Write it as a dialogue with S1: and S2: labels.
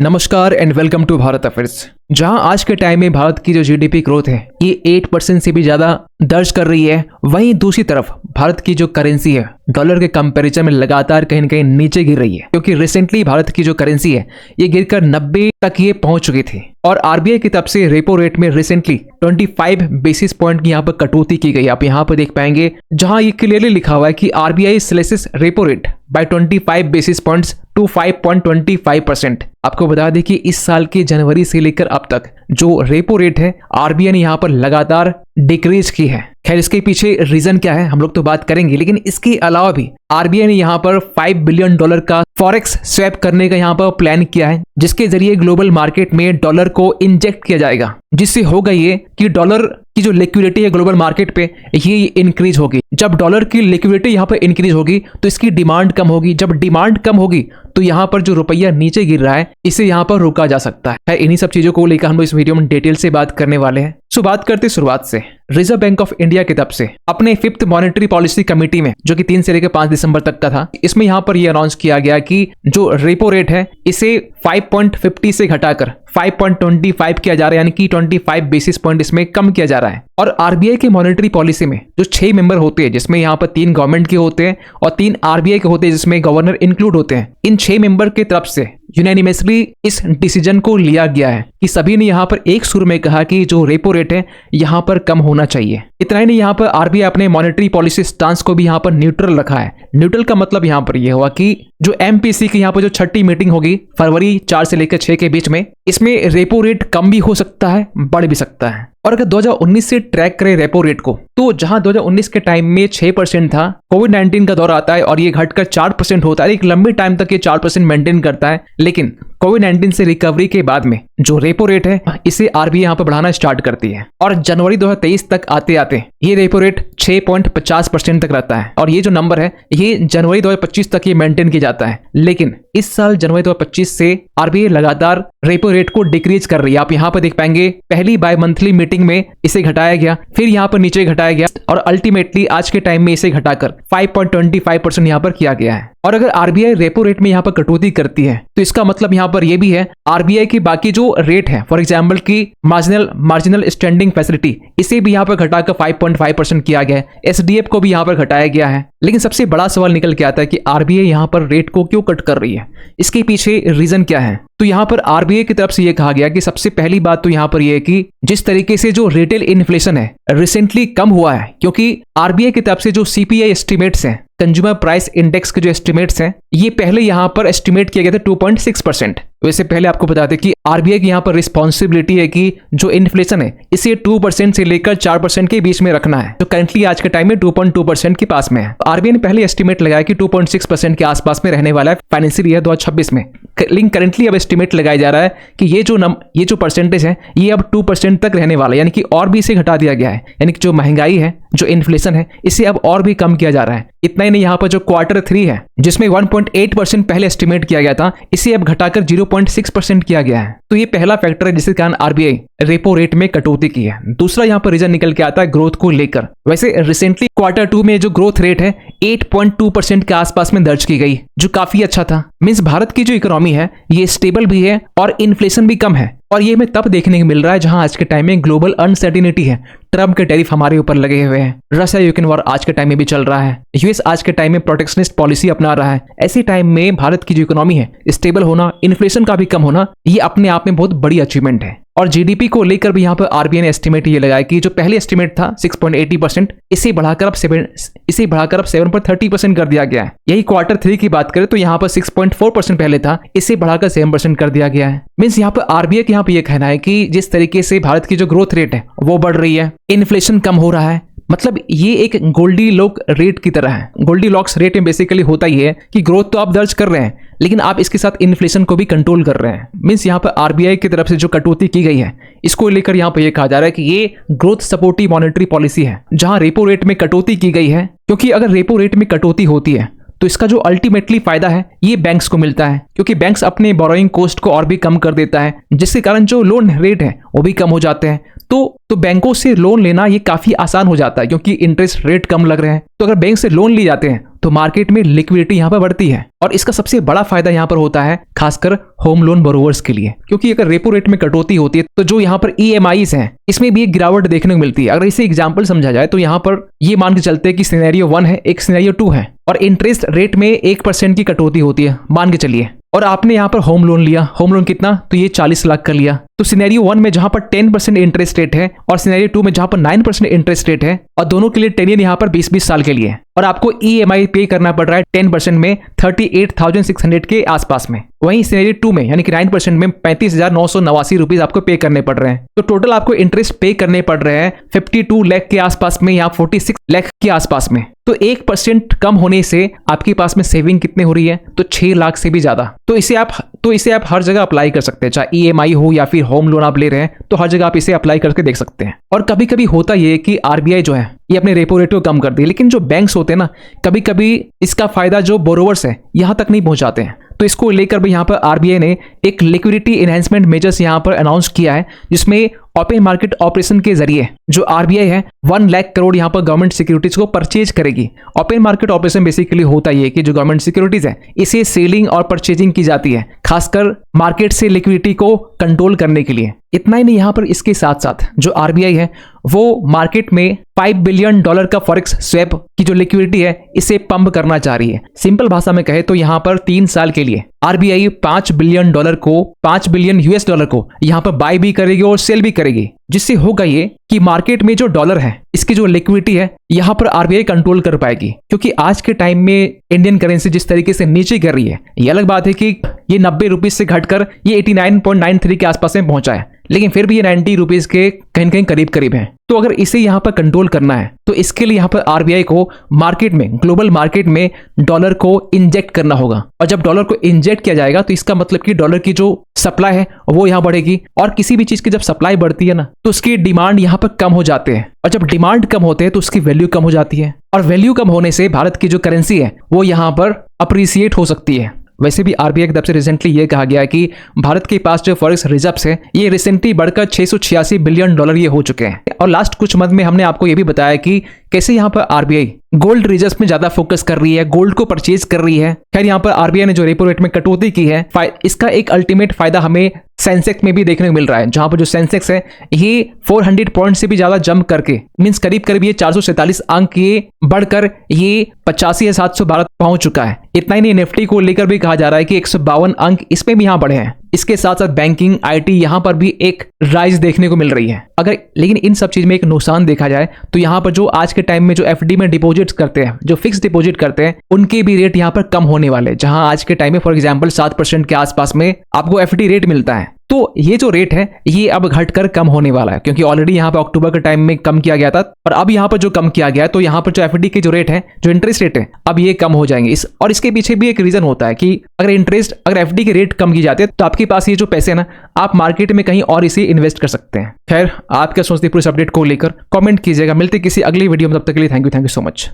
S1: नमस्कार and welcome to Bharat affairs. जहां आज के टाइम में भारत की जो जीडीपी ग्रोथ है ये 8% से भी ज्यादा दर्ज कर रही है, वहीं दूसरी तरफ भारत की जो करेंसी है डॉलर के कंपैरिजन में लगातार कहीं न कहीं नीचे गिर रही है, क्योंकि रिसेंटली भारत की जो करेंसी है ये गिरकर 90 तक ये पहुंच चुकी थी। और आरबीआई की तरफ से रेपो रेट में रिसेंटली 25 बेसिस पॉइंट की यहाँ पर कटौती की गई। आप यहाँ पर देख पाएंगे जहां ये क्लियरली लिखा हुआ है कि RBI slashes repo rate by 25 basis points to 5.25%। आपको बता दें कि इस साल के जनवरी से लेकर अब तक जो रेपो रेट है आरबीआई ने यहाँ पर लगातार डिक्रीज की है। खैर इसके पीछे रीजन क्या है हम लोग तो बात करेंगे, लेकिन इसके अलावा भी आरबीआई ने यहाँ पर $5 बिलियन का फॉरेक्स स्वैप करने का यहाँ पर प्लान किया है, जिसके जरिए ग्लोबल मार्केट में डॉलर को इंजेक्ट किया जाएगा, जिससे होगा ये कि डॉलर की जो लिक्विडिटी है ग्लोबल मार्केट पे ये इंक्रीज होगी। जब डॉलर की लिक्विडिटी यहाँ पर इंक्रीज होगी तो इसकी डिमांड कम होगी। जब डिमांड कम होगी तो यहाँ पर जो रुपया नीचे गिर रहा है इसे यहाँ पर रोका जा सकता है। इन्हीं सब चीजों को लेकर हम लोग इस वीडियो में डिटेल से बात करने वाले हैं। सो बात करते शुरुआत से। रिजर्व बैंक ऑफ इंडिया की तरफ से अपने 5th मॉनेटरी पॉलिसी कमेटी में, जो कि 3 से लेकर 5 दिसंबर तक का था, इसमें यहाँ पर यह अनाउंस किया गया कि जो रेपो रेट है इसे 5.50 से घटाकर 5.25 किया जा रहा है, यानी कि 25 बेसिस पॉइंट इसमें कम किया जा रहा है। और आरबीआई के मॉनेटरी पॉलिसी में जो 6 मेंबर होते हैं, जिसमें यहाँ पर 3 गवर्नमेंट के होते हैं और 3 आरबीआई के होते हैं, जिसमें गवर्नर इंक्लूड होते हैं, इन 6 मेंबर की तरफ से यूनानिमसली इस डिसीजन को लिया गया है कि सभी ने यहाँ पर एक सुर में कहा कि जो रेपो रेट है यहाँ पर कम होना चाहिए। इतना ही नहीं, यहाँ पर आरबीआई अपने मॉनेटरी पॉलिसी स्टांस को भी यहाँ पर न्यूट्रल रखा है। न्यूट्रल का मतलब यहाँ पर यह हुआ कि जो एमपीसी की यहाँ पर जो 6ठी मीटिंग होगी फरवरी 4 से लेकर 6 के बीच में, इसमें रेपो रेट कम भी हो सकता है, बढ़ भी सकता है। और अगर 2019 से ट्रैक करें रेपो रेट को, तो जहां 2019 के टाइम में 6% था, कोविड-19 का दौर आता है और ये घटकर 4% होता है। एक लंबे टाइम तक ये 4% मेंटेन करता है, लेकिन कोविड-19 से रिकवरी के बाद में जो रेपो रेट है इसे आरबीआई यहाँ पर बढ़ाना स्टार्ट करती है और जनवरी 2023 तक आते आते ये रेपो रेट 6.50% तक रहता है। और ये जो नंबर है ये जनवरी 2025 तक ये मेंटेन किया जाता है। लेकिन इस साल जनवरी 2025 से आरबीआई लगातार रेपो रेट को डिक्रीज कर रही है। आप यहाँ पर देख पाएंगे पहली बाय मंथली मीटिंग में इसे घटाया गया, फिर यहाँ पर नीचे घटाया गया और अल्टीमेटली आज के टाइम में इसे घटाकर 5.25% यहाँ पर किया गया है। और अगर आरबीआई रेपो रेट में यहाँ पर कटौती करती है तो इसका मतलब यहाँ पर यह भी है आरबीआई की बाकी जो रेट है, फॉर एग्जांपल की मार्जिनल स्टैंडिंग फैसिलिटी, इसे भी यहाँ पर घटाकर 5.5% किया गया है। एसडीएफ को भी यहाँ पर घटाया गया है। लेकिन सबसे बड़ा सवाल निकल के आता है कि आरबीआई यहाँ पर रेट को क्यों कट कर रही है, इसके पीछे रीजन क्या है। तो यहाँ पर आरबीआई की तरफ से यह कहा गया कि सबसे पहली बात तो यहाँ पर यह है कि जिस तरीके से जो रिटेल इन्फ्लेशन है रिसेंटली कम हुआ है, क्योंकि आरबीआई की तरफ से जो सीपीआई एस्टिमेट्स हैं, कंज्यूमर प्राइस इंडेक्स के जो एस्टिमेट्स हैं, ये पहले यहाँ पर एस्टिमेट किया गया था 2.6%। वैसे पहले आपको बता दें कि आरबीआई की यहाँ पर रिस्पॉन्सिबिलिटी है कि जो इन्फ्लेशन है इसे 2% से लेकर 4% के बीच में रखना है, जो करंटली आज के टाइम में 2.2% के पास में है। आरबीआई ने पहले एस्टिमेट लगाया कि 2.6% के आसपास में रहने वाला है फाइनेंशियल ईयर 2026 में, लेकिन करंटली अब एस्टिमेट लगाया जा रहा है कि ये जो परसेंटेज है ये अब 2% तक रहने वाला है, यानी कि और भी इसे घटा दिया गया है। यानी कि जो महंगाई है, जो इन्फ्लेशन है, इसे अब और भी कम किया जा रहा है। इतना ही नहीं, यहाँ पर जो Q3 है जिसमें 1.8% पहले एस्टिमेट किया गया था, इसे अब घटाकर 0.6% किया गया है। तो ये पहला फैक्टर है जिसके कारण आरबीआई रेपो रेट में कटौती की है। दूसरा यहाँ पर रीजन निकल के आता है ग्रोथ को लेकर। वैसे रिसेंटली Q2 में जो ग्रोथ रेट है 8.2% के आसपास में दर्ज की गई, जो काफी अच्छा था। मींस भारत की जो इकोनॉमी है ये स्टेबल भी है और इन्फ्लेशन भी कम है। और ये हमें तब देखने को मिल रहा है जहां आज के टाइम में ग्लोबल अनसर्टिनिटी है। ट्रम्प के टैरिफ हमारे ऊपर लगे हुए हैं, रशिया यूक्रेन वॉर आज के टाइम में भी चल रहा है, यूएस आज के टाइम में प्रोटेक्शनिस्ट पॉलिसी अपना रहा है। ऐसे टाइम में भारत की जो इकोनॉमी है स्टेबल होना, इन्फ्लेशन का भी कम होना, ये अपने आप में बहुत बड़ी अचीवमेंट है। और जीडीपी को लेकर भी यहाँ पर आरबीआई ने एस्टिमेट ये लगाया कि जो पहले एस्टिमेट था 6.80%, इसे बढ़ाकर अब 7.30% कर दिया गया है। यही Q3 की बात करें तो यहाँ पर 6.4% पहले था, इसे बढ़ाकर 7% कर दिया गया है। मीन्स यहाँ पर आरबीआई के यहाँ पर यह कहना है कि जिस तरीके से भारत की जो ग्रोथ रेट है वो बढ़ रही है, इन्फ्लेशन कम हो रहा है, मतलब ये एक गोल्डी लॉक रेट की तरह है। गोल्डी लॉक्स रेट में बेसिकली होता ही है कि ग्रोथ तो आप दर्ज कर रहे हैं, लेकिन आप इसके साथ इन्फ्लेशन को भी कंट्रोल कर रहे हैं। मींस यहाँ पर आरबीआई की तरफ से जो कटौती की गई है इसको लेकर यहाँ पर यह कहा जा रहा है कि ये ग्रोथ सपोर्टिव मॉनेटरी पॉलिसी है, जहां रेपो रेट में कटौती की गई है। क्योंकि अगर रेपो रेट में कटौती होती है तो इसका जो अल्टीमेटली फायदा है ये बैंक्स को मिलता है, क्योंकि बैंक्स अपने बोरोइंग कॉस्ट को और भी कम कर देता है, जिसके कारण जो लोन रेट है वो भी कम हो जाते हैं। तो बैंकों से लोन लेना ये काफी आसान हो जाता है, क्योंकि इंटरेस्ट रेट कम लग रहे हैं। तो अगर बैंक से लोन लिए जाते हैं तो मार्केट में लिक्विडिटी यहाँ पर बढ़ती है। और इसका सबसे बड़ा फायदा यहाँ पर होता है खासकर होम लोन बोरोवर्स के लिए, क्योंकि अगर रेपो रेट में कटौती होती है तो जो यहाँ पर EMIs हैं इसमें भी एक गिरावट देखने को मिलती है। अगर इसे एग्जाम्पल समझा जाए तो यहाँ पर ये मान के चलते हैं कि सिनेरियो 1 है, एक सिनेरियो 2 है और इंटरेस्ट रेट में 1% की कटौती होती है मान के चलिए, और आपने यहाँ पर होम लोन लिया। होम लोन कितना, तो ये 40 लाख का लिया। तो सिनेरियो 1 में जहां पर 10% इंटरेस्ट रेट है और सिनेरियो 2 में जहां पर 9% इंटरेस्ट रेट है और दोनों के लिए टेन्योर यहाँ पर 20-20 साल के लिए, और आपको EMI पे करना पड़ रहा है 10% में 38,600 के आसपास में। वहीं सिनेरियो 2 में यानी कि 9% में 35,989 रुपीज आपको पे करने पड़ रहे हैं। तो टोटल आपको इंटरेस्ट पे करने पड़ रहे हैं 52 लाख के आसपास में या 46 लाख के आसपास में। तो 1% कम होने से आपके पास में सेविंग कितने हो रही है, तो 6 लाख से भी ज्यादा। तो इसे आप हर जगह अप्लाई कर सकते हैं, चाहे EMI हो या फिर होम लोन आप ले रहे हैं तो हर जगह आप इसे अप्लाई करके देख सकते हैं। और कभी कभी होता ये है कि RBI जो है ये अपने रेपो रेट को कम कर दी, लेकिन जो बैंक्स होते हैं ना कभी कभी इसका फायदा जो बोरोवर्स है यहां तक नहीं पहुंचाते हैं। तो इसको लेकर भी यहाँ पर RBI ने एक लिक्विडिटी एनहांसमेंट मेजर्स यहाँ पर अनाउंस किया है, जिसमें ओपन मार्केट ऑपरेशन के जरिए जो RBI है 1 लाख करोड़ यहाँ पर गवर्नमेंट सिक्योरिटीज को परचेज करेगी। ओपन मार्केट ऑपरेशन बेसिकली होता ये कि जो गवर्नमेंट सिक्योरिटीज है इसे सेलिंग और परचेजिंग की जाती है, खासकर मार्केट से लिक्विडिटी को कंट्रोल करने के लिए। इतना ही नहीं, यहाँ पर इसके साथ साथ जो RBI है वो मार्केट में $5 बिलियन का फॉरेक्स स्वैप की जो लिक्विडिटी है इसे पंप करना चाह रही है। सिंपल भाषा में कहे तो यहाँ पर 3 साल के लिए RBI $5 बिलियन को, $5 बिलियन को यहाँ पर बाय भी करेगी और सेल भी करेगी, जिससे होगा ये कि मार्केट में जो डॉलर है इसकी जो लिक्विडिटी है यहाँ पर RBI कंट्रोल कर पाएगी। क्योंकि आज के टाइम में इंडियन करेंसी जिस तरीके से नीचे गिर रही है, ये अलग बात है कि ये 90 रुपीज से घटकर ये 89.93 के आसपास में पहुंचा है, लेकिन फिर भी ये 90 रुपीज के कहीं कहीं करीब है। तो अगर इसे यहाँ पर कंट्रोल करना है तो इसके लिए यहाँ पर RBI को मार्केट में, ग्लोबल मार्केट में डॉलर को इंजेक्ट करना होगा। और जब डॉलर को इंजेक्ट किया जाएगा तो इसका मतलब कि डॉलर की जो सप्लाई है वो यहाँ बढ़ेगी, और किसी भी चीज की जब सप्लाई बढ़ती है ना तो उसकी डिमांड यहाँ पर कम हो जाते हैं, और जब डिमांड कम होते हैं तो उसकी वैल्यू कम हो जाती है, और वैल्यू कम होने से भारत की जो करेंसी है वो यहाँ पर अप्रिसिएट हो सकती है। वैसे भी RBI की तरफ से रिसेंटली ये कहा गया है कि भारत के पास जो फॉरेक्स रिजर्व्स है ये रिसेंटली बढ़कर $686 बिलियन ये हो चुके हैं। और लास्ट कुछ मंथ में हमने आपको ये भी बताया कि कैसे यहाँ पर RBI गोल्ड रिजर्व्स में ज्यादा फोकस कर रही है, गोल्ड को परचेज कर रही है। खैर यहाँ पर RBI ने जो रेपो रेट में कटौती की है इसका एक अल्टीमेट फायदा हमें सेंसेक्स में भी देखने को मिल रहा है, जहां पर जो सेंसेक्स है ये 400 पॉइंट से भी ज्यादा जंप करके मींस करीब ये 447 अंक ये बढ़कर ये 85,712 पहुंच चुका है। इतना ही नहीं, निफ्टी को लेकर भी कहा जा रहा है कि 152 अंक इसमें भी यहाँ बढ़े हैं। इसके साथ साथ बैंकिंग, IT यहाँ पर भी एक राइज देखने को मिल रही है। लेकिन इन सब चीज में एक नुकसान देखा जाए तो यहाँ पर जो आज के टाइम में जो FD में डिपॉजिट्स करते हैं, जो फिक्स डिपॉजिट करते हैं, उनके भी रेट यहाँ पर कम होने वाले, जहां आज के टाइम में फॉर एग्जांपल 7% के आसपास में आपको FD रेट मिलता है। तो ये जो रेट है ये अब घटकर कम होने वाला है, क्योंकि ऑलरेडी यहाँ पर अक्टूबर के टाइम में कम किया गया था, और अब यहाँ पर जो कम किया गया है तो यहाँ पर जो FD के जो रेट है, जो इंटरेस्ट रेट है, अब ये कम हो जाएंगे। और इसके पीछे भी एक रीजन होता है कि अगर FD के रेट कम की जाते हैं तो आपके पास ये जो पैसे है ना, आप मार्केट में कहीं और इसे इन्वेस्ट कर सकते हैं। खैर, आप क्या सोचते हैं पूरे अपडेट को लेकर कमेंट कीजिएगा। मिलते किसी अगली वीडियो में, तब तक के लिए थैंक यू सो मच।